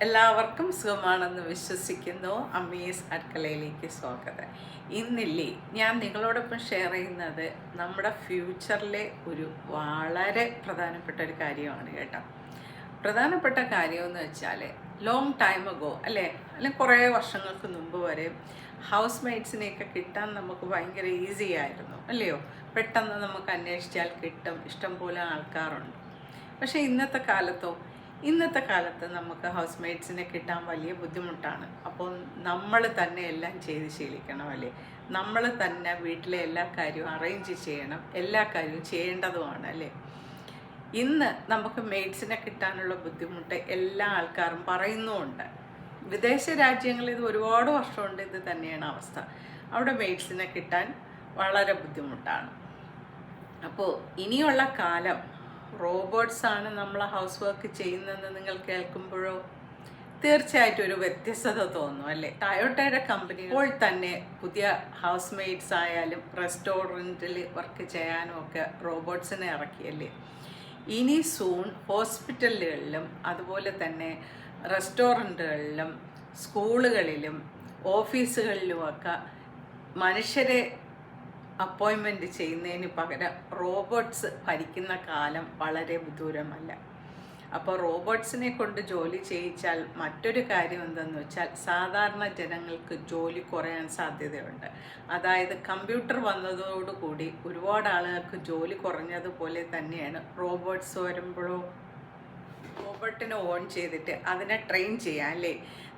എല്ലാവർക്കും സുഖമാണെന്ന് വിശ്വസിക്കുന്നു. അമ്മീസ് അടുക്കളയിലേക്ക് സ്വാഗതം. ഇന്നില്ലേ ഞാൻ നിങ്ങളോടൊപ്പം ഷെയർ ചെയ്യുന്നത് നമ്മുടെ ഫ്യൂച്ചറിലെ ഒരു വളരെ പ്രധാനപ്പെട്ട ഒരു കാര്യമാണ് കേട്ടോ. പ്രധാനപ്പെട്ട കാര്യമെന്ന് വെച്ചാൽ ലോങ് ടൈം അഗോ അല്ലെങ്കിൽ കുറേ വർഷങ്ങൾക്ക് മുമ്പ് വരെ ഹൗസ് മെയ്ഡ്സിനെയൊക്കെ കിട്ടാൻ നമുക്ക് ഭയങ്കര ഈസി ആയിരുന്നു അല്ലയോ. പെട്ടെന്ന് നമുക്ക് അന്വേഷിച്ചാൽ കിട്ടും, ഇഷ്ടംപോലെ ആൾക്കാരുണ്ട്. പക്ഷേ ഇന്നത്തെ കാലത്ത് നമുക്ക് ഹൗസ് മെയ്ഡ്സിനെ കിട്ടാൻ വലിയ ബുദ്ധിമുട്ടാണ്. അപ്പോൾ നമ്മൾ തന്നെ എല്ലാം ചെയ്ത് ശീലിക്കണം അല്ലേ. നമ്മൾ തന്നെ വീട്ടിലെ എല്ലാ കാര്യവും അറേഞ്ച് ചെയ്യണം, എല്ലാ കാര്യവും ചെയ്യേണ്ടതുമാണ് അല്ലേ. ഇന്ന് നമുക്ക് മെയ്ഡ്സിനെ കിട്ടാനുള്ള ബുദ്ധിമുട്ട് എല്ലാ ആൾക്കാരും പറയുന്നുമുണ്ട്. വിദേശ രാജ്യങ്ങളിൽ ഇത് ഒരുപാട് വർഷമുണ്ട് ഇത് തന്നെയാണ് അവസ്ഥ. അവിടെ മെയ്ഡ്സിനെ കിട്ടാൻ വളരെ ബുദ്ധിമുട്ടാണ്. അപ്പോൾ ഇനിയുള്ള കാലം റോബോട്ട്സാണ് നമ്മൾ ഹൗസ് വർക്ക് ചെയ്യുന്നതെന്ന് നിങ്ങൾ കേൾക്കുമ്പോഴോ തീർച്ചയായിട്ടും ഒരു വ്യത്യസ്തത തോന്നും അല്ലേ. ടയോട്ടയുടെ കമ്പനി ഇപ്പോൾ തന്നെ പുതിയ ഹൗസ് മെയ്ഡ്സ് ആയാലും റെസ്റ്റോറൻറ്റിൽ വർക്ക് ചെയ്യാനും ഒക്കെ റോബോട്ട്സിനെ ഇറക്കിയല്ലേ. ഇനി സൂൺ ഹോസ്പിറ്റലുകളിലും അതുപോലെ തന്നെ റെസ്റ്റോറൻറ്റുകളിലും സ്കൂളുകളിലും ഓഫീസുകളിലുമൊക്കെ മനുഷ്യരെ അപ്പോയിൻമെൻറ്റ് ചെയ്യുന്നതിന് പകരം റോബോട്ട്സ് ഭരിക്കുന്ന കാലം വളരെ വിദൂരമല്ല. അപ്പോൾ റോബോട്ട്സിനെ കൊണ്ട് ജോലി ചെയ്യിച്ചാൽ മറ്റൊരു കാര്യം എന്തെന്ന് വെച്ചാൽ സാധാരണ ജനങ്ങൾക്ക് ജോലി കുറയാൻ സാധ്യതയുണ്ട്. അതായത് കമ്പ്യൂട്ടർ വന്നതോടുകൂടി ഒരുപാട് ആളുകൾക്ക് ജോലി കുറഞ്ഞതുപോലെ തന്നെയാണ് റോബോട്ട്സ് വരുമ്പോഴോ റോബോട്ടിനെ ഓൺ ചെയ്തിട്ട് അതിനെ ട്രെയിൻ ചെയ്യാം അല്ലേ.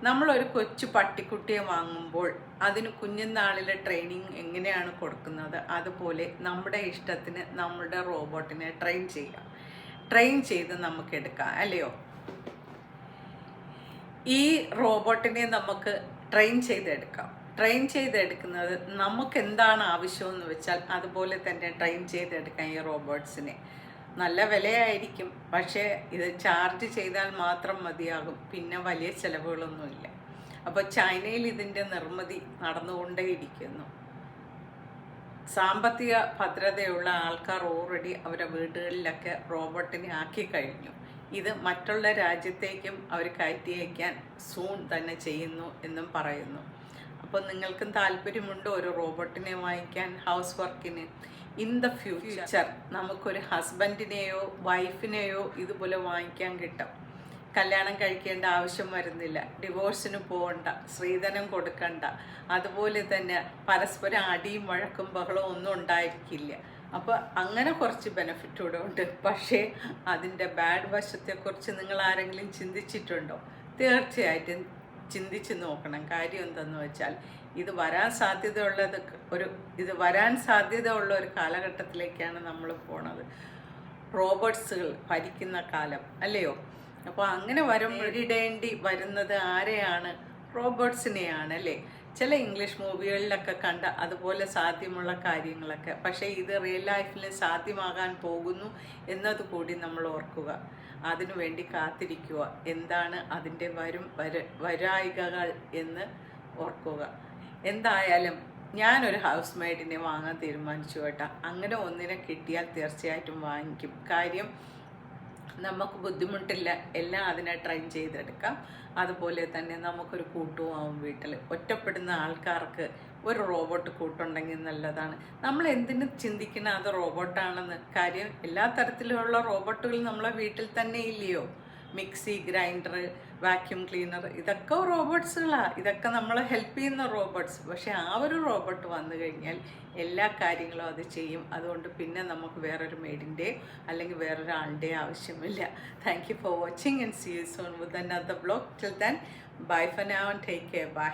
നമ്മളൊരു കൊച്ചു പട്ടിക്കുട്ടിയെ വാങ്ങുമ്പോൾ അതിന് കുഞ്ഞുനാളിലെ ട്രെയിനിങ് എങ്ങനെയാണ് കൊടുക്കുന്നത് അതുപോലെ നമ്മുടെ ഇഷ്ടത്തിന് നമ്മുടെ റോബോട്ടിനെ ട്രെയിൻ ചെയ്ത് നമുക്ക് എടുക്കാം അല്ലയോ. ഈ റോബോട്ടിനെ നമുക്ക് ട്രെയിൻ ചെയ്തെടുക്കുന്നത് നമുക്ക് എന്താണ് ആവശ്യമെന്ന് വെച്ചാൽ അതുപോലെ തന്നെ ട്രെയിൻ ചെയ്തെടുക്കാം ഈ റോബോട്ട്സിനെ. നല്ല വിലയായിരിക്കും, പക്ഷേ ഇത് ചാർജ് ചെയ്താൽ മാത്രം മതിയാകും, പിന്നെ വലിയ ചിലവുകളൊന്നുമില്ല. അപ്പോൾ ചൈനയിൽ ഇതിൻ്റെ നിർമ്മിതി നടന്നുകൊണ്ടേയിരിക്കുന്നു. സാമ്പത്തിക ഭദ്രതയുള്ള ആൾക്കാർ ഓൾറെഡി അവരുടെ വീടുകളിലൊക്കെ റോബോട്ടിനെ ആക്കി കഴിഞ്ഞു. ഇത് മറ്റുള്ള രാജ്യത്തേക്കും അവർ കയറ്റി അയക്കാൻ സൂൺ തന്നെ ചെയ്യുന്നു എന്നും പറയുന്നു. അപ്പോൾ നിങ്ങൾക്കും താല്പര്യമുണ്ടോ ഒരു റോബോട്ടിനെ വാങ്ങിക്കാൻ ഹൗസ് വർക്കിന്? ഇൻ ദ ഫ്യൂച്ചർ നമുക്കൊരു ഹസ്ബൻഡിനെയോ വൈഫിനെയോ ഇതുപോലെ വാങ്ങിക്കാൻ കിട്ടും. കല്യാണം കഴിക്കേണ്ട ആവശ്യം വരുന്നില്ല, ഡിവോഴ്സിന് പോകണ്ട, സ്ത്രീധനം കൊടുക്കണ്ട, അതുപോലെ തന്നെ പരസ്പരം അടിയും വഴക്കും ബഹളവും ഒന്നും ഉണ്ടായിരിക്കില്ല. അപ്പോൾ അങ്ങനെ കുറച്ച് ബെനിഫിറ്റ് കൂടെ ഉണ്ട്. പക്ഷേ അതിൻ്റെ ബാഡ് വശത്തെക്കുറിച്ച് നിങ്ങൾ ആരെങ്കിലും ചിന്തിച്ചിട്ടുണ്ടോ? തീർച്ചയായിട്ടും ചിന്തിച്ച് നോക്കണം. കാര്യം എന്തെന്ന് വെച്ചാൽ ഇത് വരാൻ സാധ്യതയുള്ള ഒരു കാലഘട്ടത്തിലേക്കാണ് നമ്മൾ പോണത്. റോബോട്ട്സുകൾ ഭരിക്കുന്ന കാലം അല്ലയോ. അപ്പോൾ അങ്ങനെ നേരിടേണ്ടി വരുന്നത് ആരെയാണ്? റോബോട്ട്സിനെയാണ് അല്ലേ. ചില ഇംഗ്ലീഷ് മൂവികളിലൊക്കെ കണ്ട അതുപോലെ സാധ്യമുള്ള കാര്യങ്ങളൊക്കെ, പക്ഷേ ഇത് റിയൽ ലൈഫിൽ സാധ്യമാകാൻ പോകുന്നു എന്നതുകൂടി നമ്മൾ ഓർക്കുക. അതിനുവേണ്ടി കാത്തിരിക്കുക. എന്താണ് അതിൻ്റെ വരായികകൾ എന്ന് ഓർക്കുക. എന്തായാലും ഞാനൊരു ഹൗസ് മെയ്ഡിനെ വാങ്ങാൻ തീരുമാനിച്ചു കേട്ടോ. അങ്ങനെ ഒന്നിനെ കിട്ടിയാൽ തീർച്ചയായിട്ടും വാങ്ങിക്കും. കാര്യം നമുക്ക് ബുദ്ധിമുട്ടില്ല, എല്ലാം അതിനെ ട്രെയിൻ ചെയ്തെടുക്കാം. അതുപോലെ തന്നെ നമുക്കൊരു കൂട്ടുമാവും വീട്ടിൽ. ഒറ്റപ്പെടുന്ന ആൾക്കാർക്ക് ഒരു റോബോട്ട് കൂട്ടുണ്ടെങ്കിൽ നല്ലതാണ്. നമ്മൾ എന്തിനു ചിന്തിക്കണം അത് റോബോട്ടാണെന്ന്? കാര്യം എല്ലാ തരത്തിലുള്ള റോബോട്ടുകൾ നമ്മളെ വീട്ടിൽ തന്നെ ഇല്ലയോ. മിക്സി, ഗ്രൈൻഡർ, വാക്യൂം ക്ലീനർ, ഇതൊക്കെ റോബോട്ട്സുകളാണ്. ഇതൊക്കെ നമ്മളെ ഹെൽപ്പ് ചെയ്യുന്ന റോബോട്ട്സ്. പക്ഷേ ആ ഒരു റോബോട്ട് വന്നു കഴിഞ്ഞാൽ എല്ലാ കാര്യങ്ങളും അത് ചെയ്യും. അതുകൊണ്ട് പിന്നെ നമുക്ക് വേറൊരു മെയ്ഡിൻ്റെ അല്ലെങ്കിൽ വേറൊരാളുടെ ആവശ്യമില്ല. Thank you for watching and see you soon with another vlog. Till then bye for now and take care. By.